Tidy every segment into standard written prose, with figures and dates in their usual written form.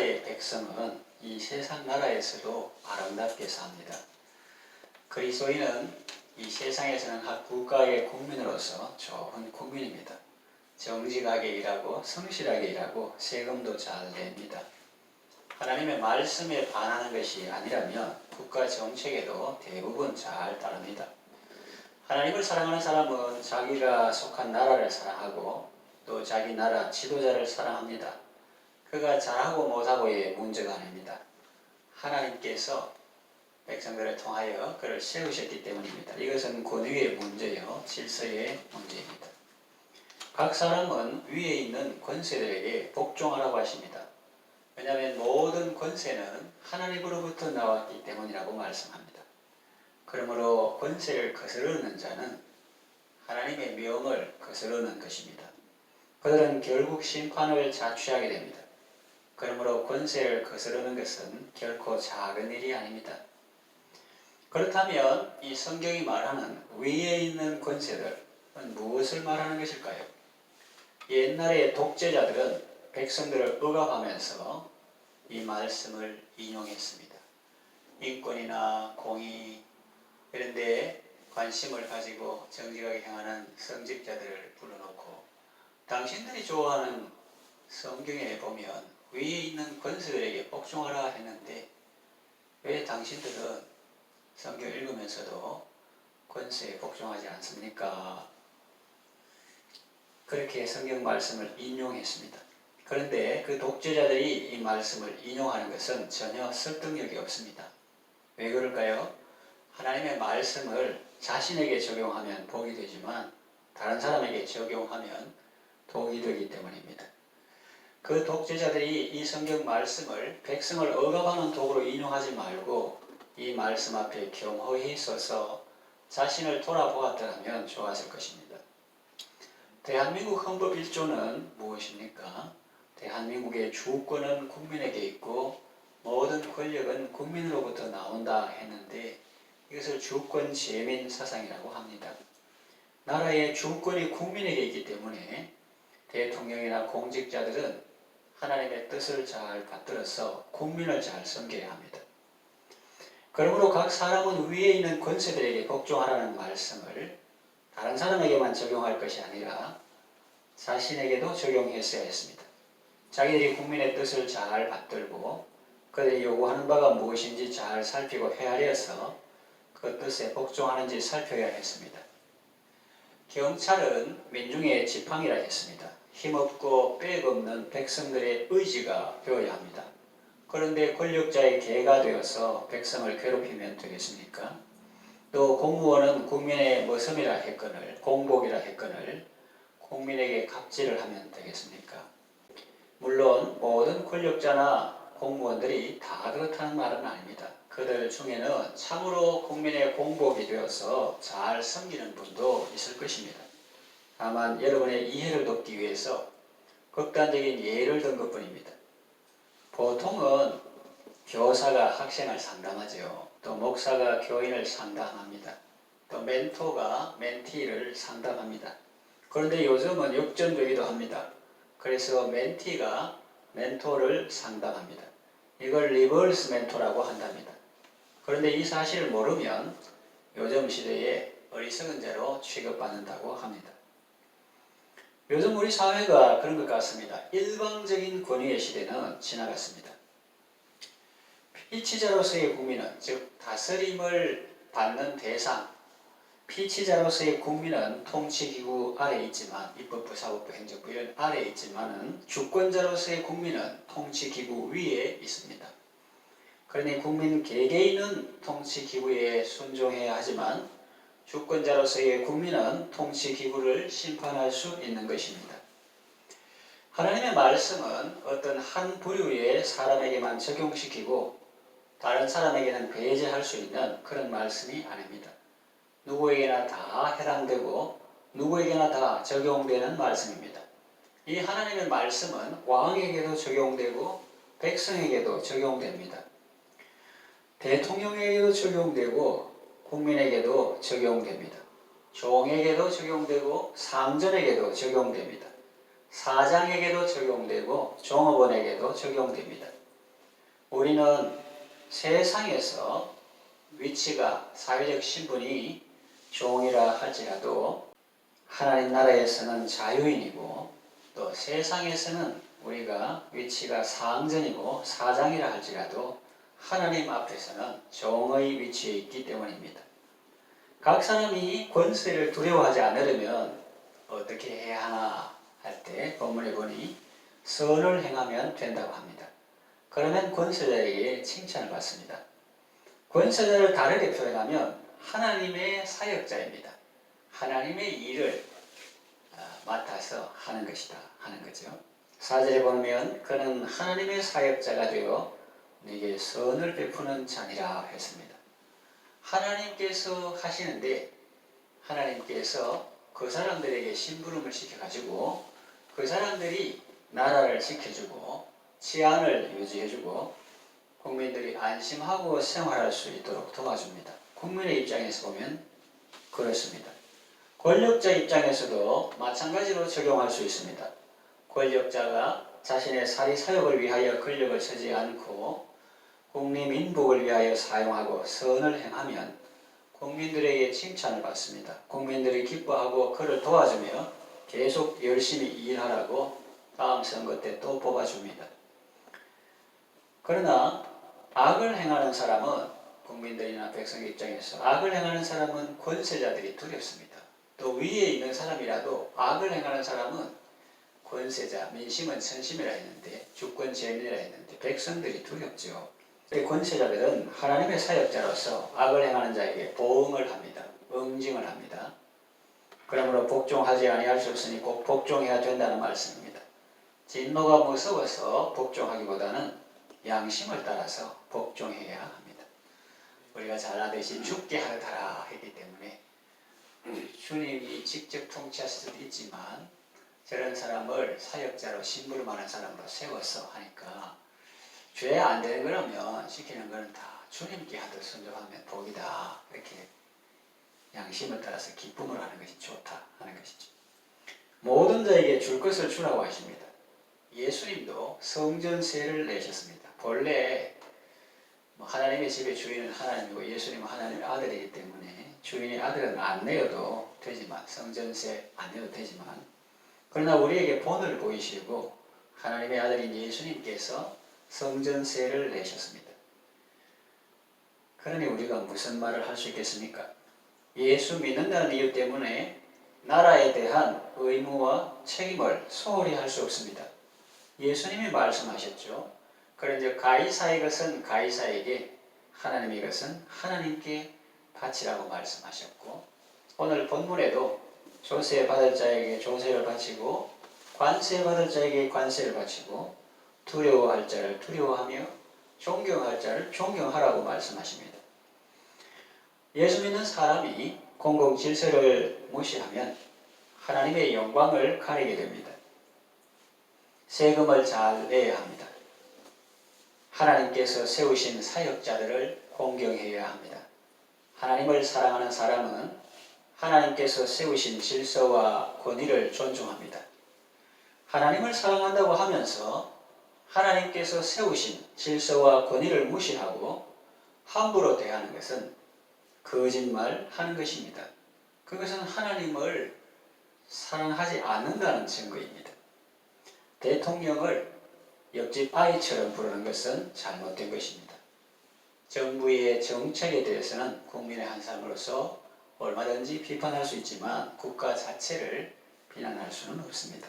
나라의 백성은 이 세상 나라에서도 아름답게 삽니다. 그리스도인은 이 세상에서는 각 국가의 국민으로서 좋은 국민입니다. 정직하게 일하고 성실하게 일하고 세금도 잘 냅니다. 하나님의 말씀에 반하는 것이 아니라면 국가 정책에도 대부분 잘 따릅니다. 하나님을 사랑하는 사람은 자기가 속한 나라를 사랑하고 또 자기 나라 지도자를 사랑합니다. 그가 잘하고 못하고의 문제가 아닙니다. 하나님께서 백성들을 통하여 그를 세우셨기 때문입니다. 이것은 권위의 문제요, 질서의 문제입니다. 각 사람은 위에 있는 권세들에게 복종하라고 하십니다. 왜냐하면 모든 권세는 하나님으로부터 나왔기 때문이라고 말씀합니다. 그러므로 권세를 거스르는 자는 하나님의 명을 거스르는 것입니다. 그들은 결국 심판을 자취하게 됩니다. 그러므로 권세를 거스르는 것은 결코 작은 일이 아닙니다. 그렇다면 이 성경이 말하는 위에 있는 권세들은 무엇을 말하는 것일까요? 옛날의 독재자들은 백성들을 억압하면서 이 말씀을 인용했습니다. 인권이나 공의 이런 데에 관심을 가지고 정직하게 행하는 성직자들을 불러놓고 당신들이 좋아하는 성경에 보면 위에 있는 권세들에게 복종하라 했는데 왜 당신들은 성경 읽으면서도 권세에 복종하지 않습니까? 그렇게 성경 말씀을 인용했습니다. 그런데 그 독재자들이 이 말씀을 인용하는 것은 전혀 설득력이 없습니다. 왜 그럴까요? 하나님의 말씀을 자신에게 적용하면 복이 되지만 다른 사람에게 적용하면 독이 되기 때문입니다. 그 독재자들이 이 성경 말씀을 백성을 억압하는 도구로 인용하지 말고 이 말씀 앞에 겸허히 서서 자신을 돌아보았더라면 좋았을 것입니다. 대한민국 헌법 1조는 무엇입니까? 대한민국의 주권은 국민에게 있고 모든 권력은 국민으로부터 나온다 했는데 이것을 주권 재민 사상이라고 합니다. 나라의 주권이 국민에게 있기 때문에 대통령이나 공직자들은 하나님의 뜻을 잘 받들어서 국민을 잘 섬겨야 합니다. 그러므로 각 사람은 위에 있는 권세들에게 복종하라는 말씀을 다른 사람에게만 적용할 것이 아니라 자신에게도 적용했어야 했습니다. 자기들이 국민의 뜻을 잘 받들고 그들이 요구하는 바가 무엇인지 잘 살피고 헤아려서 그 뜻에 복종하는지 살펴야 했습니다. 경찰은 민중의 지팡이라 했습니다. 힘없고 빽없는 백성들의 의지가 되어야 합니다. 그런데 권력자의 개가 되어서 백성을 괴롭히면 되겠습니까? 또 공무원은 국민의 머슴이라 했거늘 공복이라 했거늘 국민에게 갑질을 하면 되겠습니까? 물론 모든 권력자나 공무원들이 다 그렇다는 말은 아닙니다. 그들 중에는 참으로 국민의 공복이 되어서 잘 섬기는 분도 있을 것입니다. 다만 여러분의 이해를 돕기 위해서 극단적인 예를 든 것뿐입니다. 보통은 교사가 학생을 상담하죠. 또 목사가 교인을 상담합니다. 또 멘토가 멘티를 상담합니다. 그런데 요즘은 역전되기도 합니다. 그래서 멘티가 멘토를 상담합니다. 이걸 리버스 멘토라고 한답니다. 그런데 이 사실을 모르면 요즘 시대에 어리석은 자로 취급받는다고 합니다. 요즘 우리 사회가 그런 것 같습니다. 일방적인 권위의 시대는 지나갔습니다. 피치자로서의 국민은, 즉 다스림을 받는 대상, 피치자로서의 국민은 통치기구 아래에 있지만 입법부, 사법부, 행정부 이런 아래에 있지만은 주권자로서의 국민은 통치기구 위에 있습니다. 그러니 국민 개개인은 통치기구에 순종해야 하지만 주권자로서의 국민은 통치기구를 심판할 수 있는 것입니다. 하나님의 말씀은 어떤 한 부류의 사람에게만 적용시키고 다른 사람에게는 배제할 수 있는 그런 말씀이 아닙니다. 누구에게나 다 해당되고 누구에게나 다 적용되는 말씀입니다. 이 하나님의 말씀은 왕에게도 적용되고 백성에게도 적용됩니다. 대통령에게도 적용되고 국민에게도 적용됩니다. 종에게도 적용되고 상전에게도 적용됩니다. 사장에게도 적용되고 종업원에게도 적용됩니다. 우리는 세상에서 위치가, 사회적 신분이 종이라 할지라도 하나님 나라에서는 자유인이고, 또 세상에서는 우리가 위치가 상전이고 사장이라 할지라도 하나님 앞에서는 종의 위치에 있기 때문입니다. 각 사람이 권세를 두려워하지 않으려면 어떻게 해야 하나 할 때 본문에 보니 선을 행하면 된다고 합니다. 그러면 권세자에게 칭찬을 받습니다. 권세자를 다르게 표현하면 하나님의 사역자입니다. 하나님의 일을 맡아서 하는 것이다 하는 거죠. 4절에 보면 그는 하나님의 사역자가 되어 네게 선을 베푸는 자니라 했습니다. 하나님께서 하시는데 하나님께서 그 사람들에게 심부름을 시켜가지고 그 사람들이 나라를 지켜주고 치안을 유지해주고 국민들이 안심하고 생활할 수 있도록 도와줍니다. 국민의 입장에서 보면 그렇습니다. 권력자 입장에서도 마찬가지로 적용할 수 있습니다. 권력자가 자신의 사리 사욕을 위하여 권력을 쓰지 않고 국민 민복을 위하여 사용하고 선을 행하면 국민들에게 칭찬을 받습니다. 국민들이 기뻐하고 그를 도와주며 계속 열심히 일하라고 다음 선거 때 또 뽑아줍니다. 그러나 악을 행하는 사람은 국민들이나 백성 입장에서 악을 행하는 사람은 권세자들이 두렵습니다. 또 위에 있는 사람이라도 악을 행하는 사람은 권세자, 민심은 천심이라 했는데 주권 제민이라 했는데 백성들이 두렵죠. 권세자들은 하나님의 사역자로서 악을 행하는 자에게 보응을 합니다. 응징을 합니다. 그러므로 복종하지 아니할 수 없으니 꼭 복종해야 된다는 말씀입니다. 진노가 무서워서 복종하기보다는 양심을 따라서 복종해야 합니다. 우리가 잘 아듯이 죽게 하라 했기 때문에 주님이 직접 통치하실 수도 있지만 저런 사람을 사역자로 심부름하는 사람으로 세워서 하니까 죄 안 되는 거라면 시키는 거는 다 주님께 하듯 순종하면 복이다. 이렇게 양심을 따라서 기쁨을 하는 것이 좋다 하는 것이죠. 모든 자에게 줄 것을 주라고 하십니다. 예수님도 성전세를 내셨습니다. 본래 하나님의 집의 주인은 하나님이고 예수님은 하나님의 아들이기 때문에 주인의 아들은 안 내어도 되지만 성전세 안 내도 되지만 그러나 우리에게 본을 보이시고 하나님의 아들인 예수님께서 성전세를 내셨습니다. 그러니 우리가 무슨 말을 할 수 있겠습니까? 예수 믿는다는 이유 때문에 나라에 대한 의무와 책임을 소홀히 할 수 없습니다. 예수님이 말씀하셨죠. 그런즉 가이사의 것은 가이사에게 하나님의 것은 하나님께 바치라고 말씀하셨고 오늘 본문에도 조세 받을 자에게 조세를 바치고 관세 받을 자에게 관세를 바치고 두려워할 자를 두려워하며 존경할 자를 존경하라고 말씀하십니다. 예수 믿는 사람이 공공 질서를 무시하면 하나님의 영광을 가리게 됩니다. 세금을 잘 내야 합니다. 하나님께서 세우신 사역자들을 공경해야 합니다. 하나님을 사랑하는 사람은 하나님께서 세우신 질서와 권위를 존중합니다. 하나님을 사랑한다고 하면서 하나님께서 세우신 질서와 권위를 무시하고 함부로 대하는 것은 거짓말하는 것입니다. 그것은 하나님을 사랑하지 않는다는 증거입니다. 대통령을 옆집 아이처럼 부르는 것은 잘못된 것입니다. 정부의 정책에 대해서는 국민의 한 사람으로서 얼마든지 비판할 수 있지만 국가 자체를 비난할 수는 없습니다.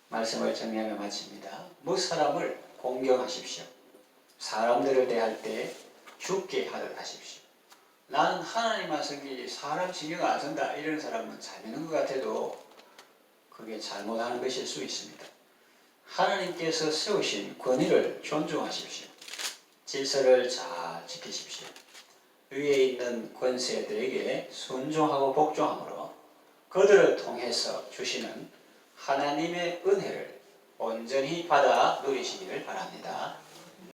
말씀을 정리하며 마칩니다. 무사람을 공경하십시오. 사람들을 대할 때 죽게 하듯 하십시오. 나는 하나님만 섬기지 사람 신경 안 쓴다 이런 사람은 잘 믿는 것 같아도 그게 잘못하는 것일 수 있습니다. 하나님께서 세우신 권위를 존중하십시오. 질서를 잘 지키십시오. 위에 있는 권세들에게 순종하고 복종함으로 그들을 통해서 주시는 하나님의 은혜를 온전히 받아 누리시기를 바랍니다.